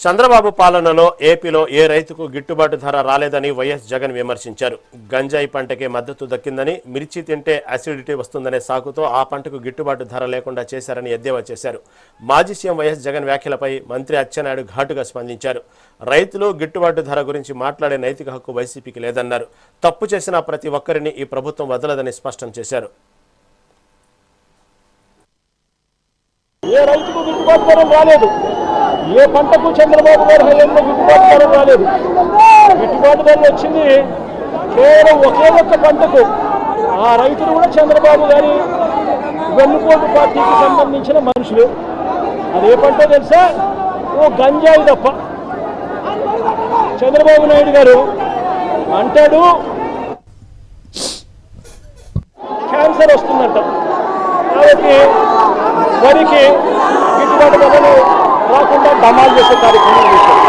చంద్రబాబు పాలనలో ఏపీలో ఏ రైతుకు గిట్టుబాటు ధర రాలేదని వైఎస్ జగన్ విమర్శించారు. గంజాయి పంటకే మద్దతు దక్కిందని, మిర్చి తింటే అసిడిటీ వస్తుందనే సాకుతో ఆ పంటకు గిట్టుబాటు ధర లేకుండా చేశారని ఎద్దేవా చేశారు. మాజీ సీఎం వైఎస్ జగన్ వ్యాఖ్యలపై మంత్రి అచ్చెన్నాయుడు ఘాటుగా స్పందించారు. రైతులు గిట్టుబాటు ధర గురించి మాట్లాడే నైతిక హక్కు వైసీపీకి లేదన్నారు. తప్పు చేసిన ప్రతి ఒక్కరిని ఈ ప్రభుత్వం వదలదని స్పష్టం చేశారు. ఏ రైతుకు గిట్టుబాటు ధర రాలేదు, ఏ పంటకు చంద్రబాబు గారి హయాంలో గిట్టుబాటు ధర రాలేదు. గిట్టుబాటు ధర వచ్చింది కేవలం ఒకే ఒక్క పంటకు. ఆ రైతులు కూడా చంద్రబాబు గారి వెన్నుపోటు పార్టీకి సంబంధించిన మనుషులు. అదే పంట తెలుసా? ఓ గంజాయి తప్ప. చంద్రబాబు నాయుడు గారు అంటాడు క్యాన్సర్ వస్తుందంట, కాబట్టి వరికి గిట్టుబాటు ధరలు రాకుండా డమాల్ చేసే కార్యక్రమం చేశారు.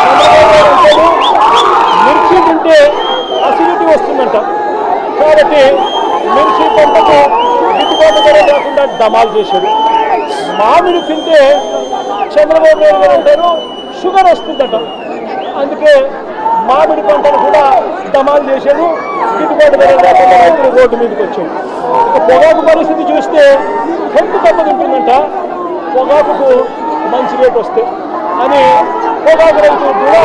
చంద్రబాబు గారు అంటాడు మిర్చి తింటే అసిడిటీ వస్తుందంట, కాబట్టి మిర్చి పంటకు గిట్టుబాటు ధర రాకుండా డమాల్ చేశాడు. మామిడి తింటే చంద్రబాబు నాయుడు గారు అంటారు షుగర్ వస్తుందట, అందుకే మామిడి పంటను కూడా డమాల్ చేశాడు. గిట్టుబాటు ధర రాకుండా రైతులు రోడ్డు మీదకి వచ్చాడు. పొగాకు పరిస్థితి చూస్తే హెల్త్ దెబ్బతింటుందంట, పొగాకుకు మంచి రేటు వస్తే అని పొగాకు రైతులు కూడా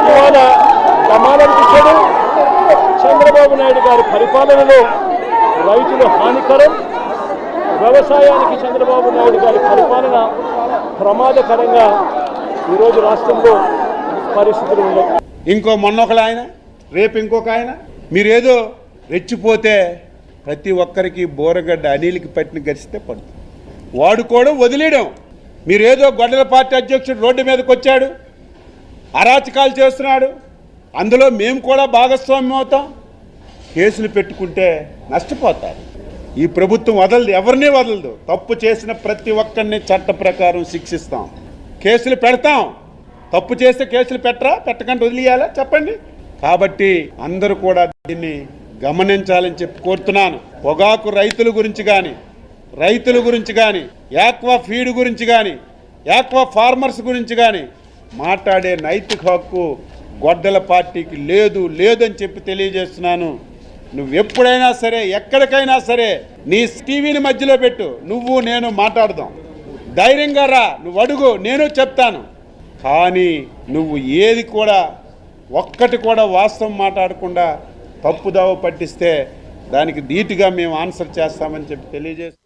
ఇవాళ డమాలనిపించాడు. చంద్రబాబు నాయుడు గారి పరిపాలనలో రైతులు హానికరం, వ్యవసాయానికి చంద్రబాబు నాయుడు గారి పరిపాలన ప్రమాదకరంగా ఈరోజు రాష్ట్రంలో పరిస్థితులు ఉన్నాయి. ఇంకో మొన్నొకరు ఆయన, రేపు ఇంకొక ఆయన. మీరేదో రెచ్చిపోతే ప్రతి ఒక్కరికి బోరగడ్డ అనిల్కి పట్టిన గరిస్తే పడుతుంది. వాడుకోవడం వదిలేయడం. మీరేదో గొడ్డల పార్టీ అధ్యక్షుడు రోడ్డు మీదకి వచ్చాడు, అరాచకాలు చేస్తున్నాడు, అందులో మేము కూడా భాగస్వామ్యం అవుతాం. కేసులు పెట్టుకుంటే నష్టపోతారు. ఈ ప్రభుత్వం వదలదు, ఎవరినీ వదలదు. తప్పు చేసిన ప్రతి ఒక్కరిని చట్ట ప్రకారం శిక్షిస్తాం, కేసులు పెడతాం. తప్పు చేస్తే కేసులు పెట్టకుండా వదిలేయాలా చెప్పండి? కాబట్టి అందరూ కూడా దీన్ని గమనించాలని చెప్పి కోరుతున్నాను. పొగాకు రైతుల గురించి కానీ యాక్వా ఫీడ్ గురించి కానీ యాక్వా ఫార్మర్స్ గురించి కానీ మాట్లాడే నైతిక హక్కు గొడ్డల పార్టీకి లేదని చెప్పి తెలియజేస్తున్నాను. నువ్వు ఎప్పుడైనా సరే, ఎక్కడికైనా సరే నీ టీవీని మధ్యలో పెట్టు, నువ్వు నేను మాట్లాడదాం. ధైర్యంగా రా, నువ్వు అడుగు, నేను చెప్తాను. కానీ నువ్వు ఏది కూడా ఒక్కటి కూడా వాస్తవం మాట్లాడకుండా తప్పుదావ పట్టిస్తే దానికి ధీటుగా మేము ఆన్సర్ చేస్తామని చెప్పి తెలియజేస్తాం.